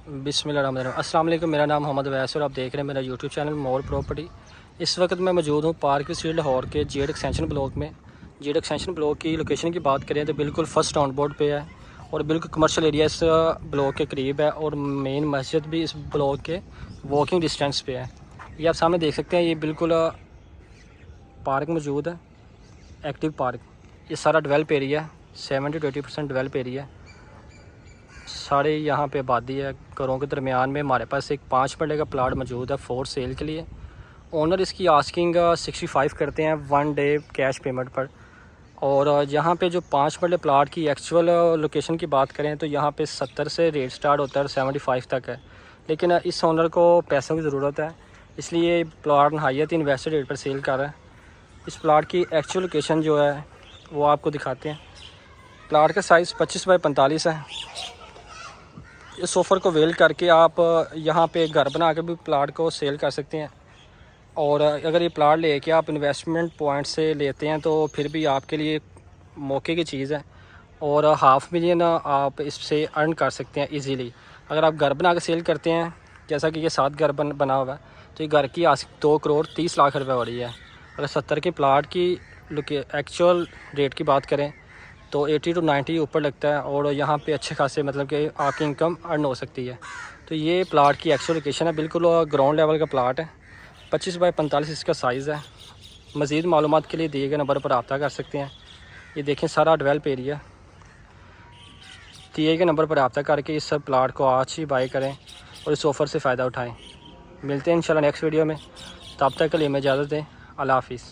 बिस्मिल्लाहिर्रहमानिर्रहीम। अस्सलाम वालेकुम। मेरा नाम मोहम्मद वैस और आप देख रहे हैं मेरा यूट्यूब चैनल मोर प्रॉपर्टी। इस वक्त मैं मौजूद हूँ पार्क स्ट्रीट लाहौर के जेड एक्सटेंशन ब्लॉक में। जेड एक्सटेंशन ब्लॉक की लोकेशन की बात करें तो बिल्कुल फर्स्ट ऑन बोर्ड पे है और बिल्कुल कमर्शियल एरिया इस ब्लॉक के करीब है और मेन मस्जिद भी इस ब्लॉक के वॉकिंग डिस्टेंस पे है। ये आप सामने देख सकते हैं, ये बिल्कुल पार्क मौजूद है, एक्टिव पार्क। ये सारा डेवलप एरिया है, 70 to 80% डेवलप एरिया है। सारे यहाँ पे आबादी है। घरों के दरमियान में हमारे पास एक 5 मरले का प्लाट मौजूद है फॉर सेल के लिए। ओनर इसकी आस्किंग 65 करते हैं 1 डे कैश पेमेंट पर। और यहाँ पे जो 5 मरले प्लाट की एक्चुअल लोकेशन की बात करें तो यहाँ पे 70 से रेट स्टार्ट होता है और 75 तक है। लेकिन इस ओनर को पैसों की ज़रूरत है, इसलिए प्लाट नहायत इन्वेस्टेड रेट पर सेल कर रहा है। इस प्लाट की एक्चुअल लोकेशन जो है वो आपको दिखाते हैं। प्लाट का साइज़ 25 बाई 45 है। इस ऑफ़र को वेल करके आप यहाँ पे घर बना के भी प्लाट को सेल कर सकते हैं। और अगर ये प्लाट लेके आप इन्वेस्टमेंट पॉइंट से लेते हैं तो फिर भी आपके लिए मौके की चीज़ है और $500,000 आप इससे अर्न कर सकते हैं इजीली। अगर आप घर बना के सेल करते हैं, जैसा कि ये 7 घर बना हुआ है, तो ये घर की आज 2 करोड़ 30 लाख रुपए हो रही है। अगर 70 के प्लाट की एक्चुअल रेट की बात करें तो 80 to 90 ऊपर लगता है और यहाँ पे अच्छे खासे मतलब कि आपकी इनकम अर्न हो सकती है। तो ये प्लाट की एक्चुअल लोकेशन है, बिल्कुल ग्राउंड लेवल का प्लाट है। 25 बाई 45 इसका साइज़ है। मज़ीद मालूमात के लिए दिए गए नंबर पर रब्ता कर सकते हैं। ये देखें सारा डेवलप एरिया। दिए गए नंबर पर रब्ता करके इस सब प्लाट को आज ही बाई करें और इस ऑफ़र से फ़ायदा उठाएँ। मिलते हैं इंशाल्लाह नेक्स्ट वीडियो में। तब तक के लिए मैं इजाज़त दें। अल्लाह हाफिज़।